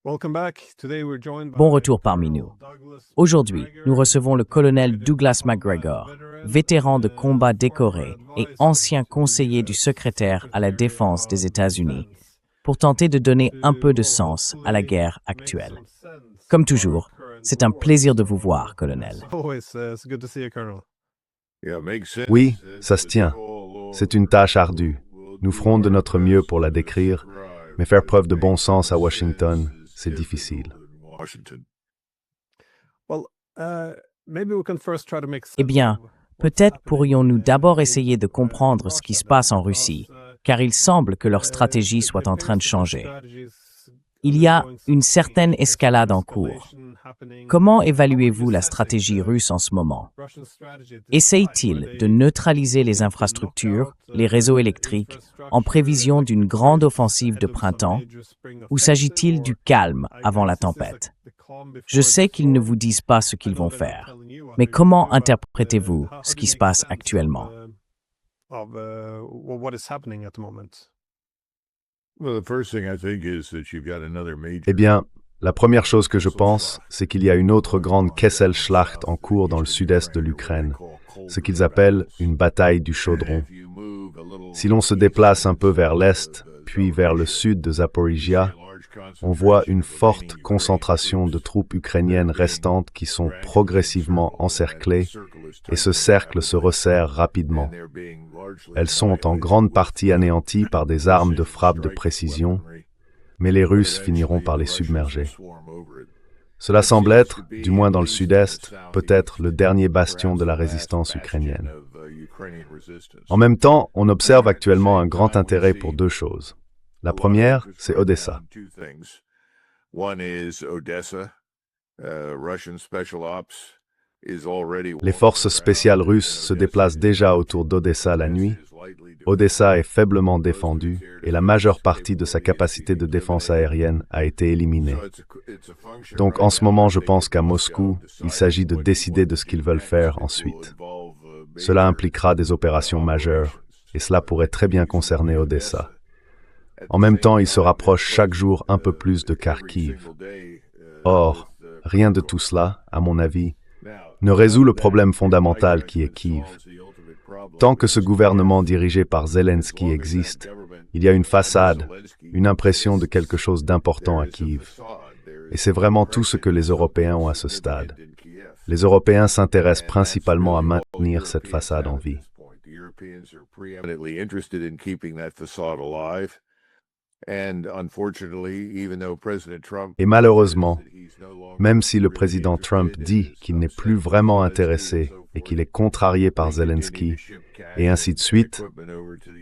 Bon retour parmi nous. Aujourd'hui, nous recevons le colonel Douglas McGregor, vétéran de combat décoré et ancien conseiller du secrétaire à la défense des États-Unis, pour tenter de donner un peu de sens à la guerre actuelle. Comme toujours, c'est un plaisir de vous voir, colonel. Oui, ça se tient. C'est une tâche ardue. Nous ferons de notre mieux pour la décrire, mais faire preuve de bon sens à Washington, c'est difficile. Eh bien, peut-être pourrions-nous d'abord essayer de comprendre ce qui se passe en Russie, car il semble que leur stratégie soit en train de changer. Il y a une certaine escalade en cours. Comment évaluez-vous la stratégie russe en ce moment? Essaye-t-il de neutraliser les infrastructures, les réseaux électriques, en prévision d'une grande offensive de printemps, ou s'agit-il du calme avant la tempête? Je sais qu'ils ne vous disent pas ce qu'ils vont faire, mais comment interprétez-vous ce qui se passe actuellement? Eh bien, la première chose que je pense, c'est qu'il y a une autre grande Kesselschlacht en cours dans le sud-est de l'Ukraine, ce qu'ils appellent une bataille du chaudron. Si l'on se déplace un peu vers l'est, puis vers le sud de Zaporizhia, on voit une forte concentration de troupes ukrainiennes restantes qui sont progressivement encerclées, et ce cercle se resserre rapidement. Elles sont en grande partie anéanties par des armes de frappe de précision, mais les Russes finiront par les submerger. Cela semble être, du moins dans le sud-est, peut-être le dernier bastion de la résistance ukrainienne. En même temps, on observe actuellement un grand intérêt pour deux choses. La première, c'est Odessa. Les forces spéciales russes se déplacent déjà autour d'Odessa la nuit. Odessa est faiblement défendue et la majeure partie de sa capacité de défense aérienne a été éliminée. Donc en ce moment, je pense qu'à Moscou, il s'agit de décider de ce qu'ils veulent faire ensuite. Cela impliquera des opérations majeures et cela pourrait très bien concerner Odessa. En même temps, ils se rapprochent chaque jour un peu plus de Kharkiv. Or, rien de tout cela, à mon avis, ne résout le problème fondamental qui est Kiev. Tant que ce gouvernement dirigé par Zelensky existe, il y a une façade, une impression de quelque chose d'important à Kiev. Et c'est vraiment tout ce que les Européens ont à ce stade. Les Européens s'intéressent principalement à maintenir cette façade en vie. Et malheureusement, même si le président Trump dit qu'il n'est plus vraiment intéressé et qu'il est contrarié par Zelensky, et ainsi de suite,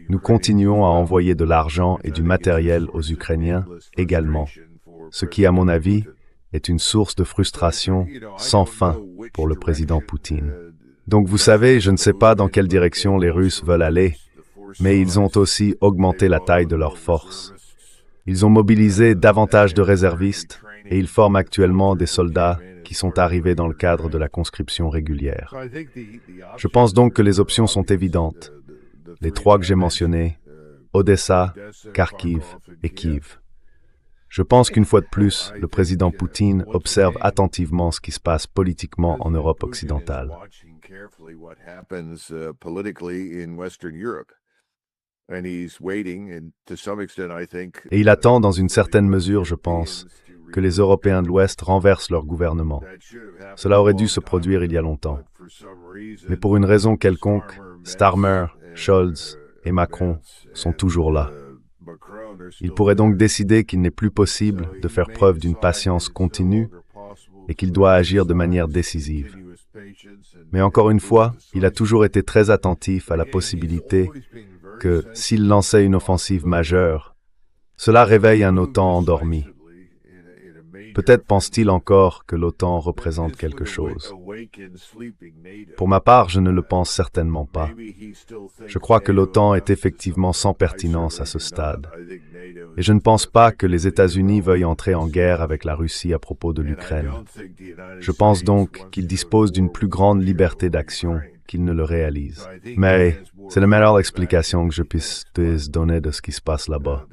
nous continuons à envoyer de l'argent et du matériel aux Ukrainiens également, ce qui, à mon avis, est une source de frustration sans fin pour le président Poutine. Donc vous savez, je ne sais pas dans quelle direction les Russes veulent aller, mais ils ont aussi augmenté la taille de leurs forces. Ils ont mobilisé davantage de réservistes et ils forment actuellement des soldats qui sont arrivés dans le cadre de la conscription régulière. Je pense donc que les options sont évidentes. Les trois que j'ai mentionnés, Odessa, Kharkiv et Kiev. Je pense qu'une fois de plus, le président Poutine observe attentivement ce qui se passe politiquement en Europe occidentale. Et il attend dans une certaine mesure, je pense, que les Européens de l'Ouest renversent leur gouvernement. Cela aurait dû se produire il y a longtemps. Mais pour une raison quelconque, Starmer, Scholz et Macron sont toujours là. Il pourrait donc décider qu'il n'est plus possible de faire preuve d'une patience continue et qu'il doit agir de manière décisive. Mais encore une fois, il a toujours été très attentif à la possibilité que, s'il lançait une offensive majeure, cela réveille un OTAN endormi. Peut-être pense-t-il encore que l'OTAN représente quelque chose. Pour ma part, je ne le pense certainement pas. Je crois que l'OTAN est effectivement sans pertinence à ce stade. Et je ne pense pas que les États-Unis veuillent entrer en guerre avec la Russie à propos de l'Ukraine. Je pense donc qu'ils disposent d'une plus grande liberté d'action qu'ils ne le réalisent. Mais c'est la meilleure explication que je puisse te donner de ce qui se passe là-bas.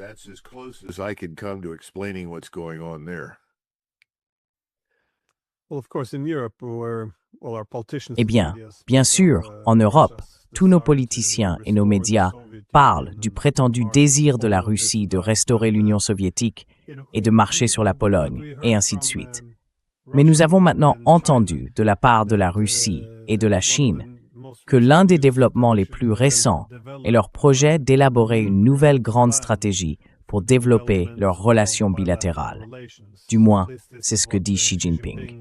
Eh bien, bien sûr, en Europe, tous nos politiciens et nos médias parlent du prétendu désir de la Russie de restaurer l'Union soviétique et de marcher sur la Pologne, et ainsi de suite. Mais nous avons maintenant entendu de la part de la Russie et de la Chine que l'un des développements les plus récents est leur projet d'élaborer une nouvelle grande stratégie pour développer leurs relations bilatérales. Du moins, c'est ce que dit Xi Jinping.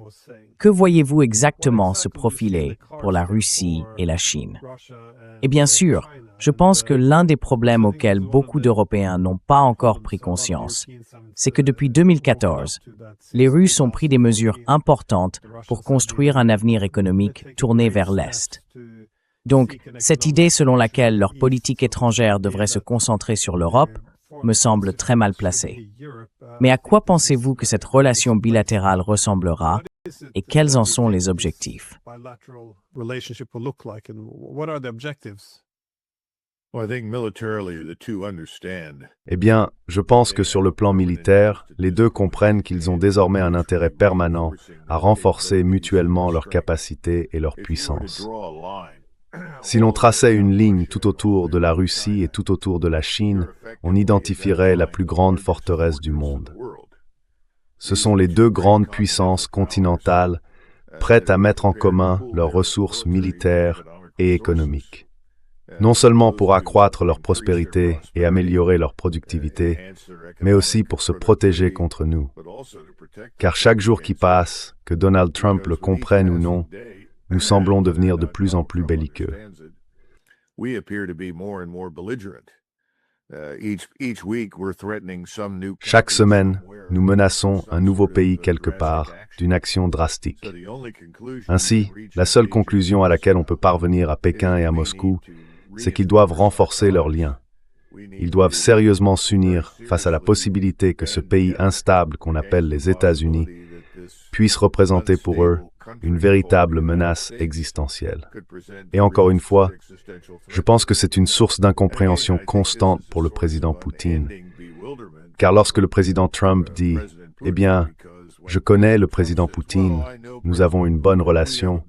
Que voyez-vous exactement se profiler pour la Russie et la Chine? Et bien sûr, je pense que l'un des problèmes auxquels beaucoup d'Européens n'ont pas encore pris conscience, c'est que depuis 2014, les Russes ont pris des mesures importantes pour construire un avenir économique tourné vers l'Est. Donc, cette idée selon laquelle leur politique étrangère devrait se concentrer sur l'Europe me semble très mal placée. Mais à quoi pensez-vous que cette relation bilatérale ressemblera et quels en sont les objectifs? Eh bien, je pense que sur le plan militaire, les deux comprennent qu'ils ont désormais un intérêt permanent à renforcer mutuellement leurs capacités et leur puissance. Si l'on traçait une ligne tout autour de la Russie et tout autour de la Chine, on identifierait la plus grande forteresse du monde. Ce sont les deux grandes puissances continentales prêtes à mettre en commun leurs ressources militaires et économiques. Non seulement pour accroître leur prospérité et améliorer leur productivité, mais aussi pour se protéger contre nous. Car chaque jour qui passe, que Donald Trump le comprenne ou non, nous semblons devenir de plus en plus belliqueux. Chaque semaine, nous menaçons un nouveau pays quelque part d'une action drastique. Ainsi, la seule conclusion à laquelle on peut parvenir à Pékin et à Moscou, c'est qu'ils doivent renforcer leurs liens. Ils doivent sérieusement s'unir face à la possibilité que ce pays instable qu'on appelle les États-Unis puisse représenter pour eux une véritable menace existentielle. Et encore une fois, je pense que c'est une source d'incompréhension constante pour le président Poutine. Car lorsque le président Trump dit « Eh bien, je connais le président Poutine, nous avons une bonne relation »,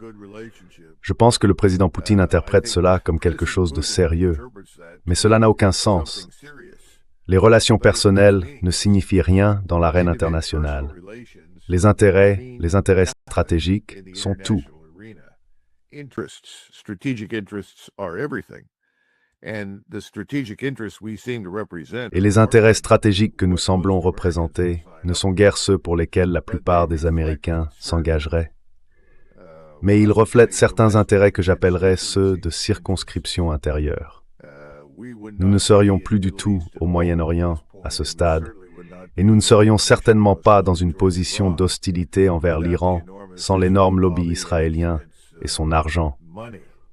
je pense que le président Poutine interprète cela comme quelque chose de sérieux. Mais cela n'a aucun sens. Les relations personnelles ne signifient rien dans l'arène internationale. Les intérêts stratégiques sont tout. Et les intérêts stratégiques que nous semblons représenter ne sont guère ceux pour lesquels la plupart des Américains s'engageraient. Mais ils reflètent certains intérêts que j'appellerais ceux de circonscription intérieure. Nous ne serions plus du tout au Moyen-Orient à ce stade, et nous ne serions certainement pas dans une position d'hostilité envers l'Iran sans l'énorme lobby israélien et son argent,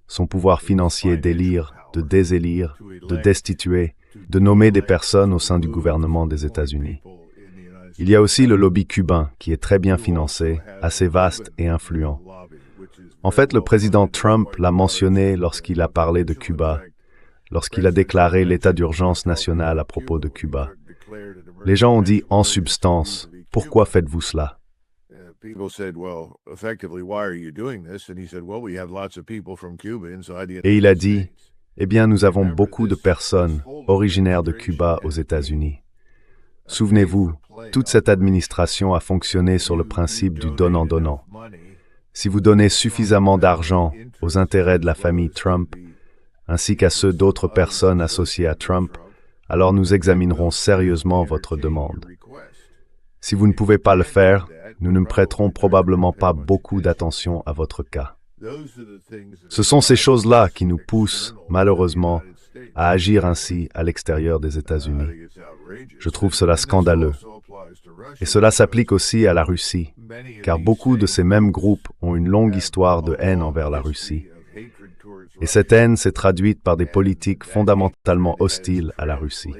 son pouvoir financier d'élire, de désélire, de destituer, de nommer des personnes au sein du gouvernement des États-Unis. Il y a aussi le lobby cubain qui est très bien financé, assez vaste et influent. En fait, le président Trump l'a mentionné lorsqu'il a parlé de Cuba, lorsqu'il a déclaré l'état d'urgence national à propos de Cuba. Les gens ont dit en substance, « Pourquoi faites-vous cela ?» Et il a dit, « Eh bien, nous avons beaucoup de personnes originaires de Cuba aux États-Unis. Souvenez-vous, toute cette administration a fonctionné sur le principe du donnant-donnant. Si vous donnez suffisamment d'argent aux intérêts de la famille Trump, ainsi qu'à ceux d'autres personnes associées à Trump, alors nous examinerons sérieusement votre demande. Si vous ne pouvez pas le faire, nous ne prêterons probablement pas beaucoup d'attention à votre cas. » Ce sont ces choses-là qui nous poussent, malheureusement, à agir ainsi à l'extérieur des États-Unis. Je trouve cela scandaleux. Et cela s'applique aussi à la Russie, car beaucoup de ces mêmes groupes ont une longue histoire de haine envers la Russie. Et cette haine s'est traduite par des politiques fondamentalement hostiles à la Russie.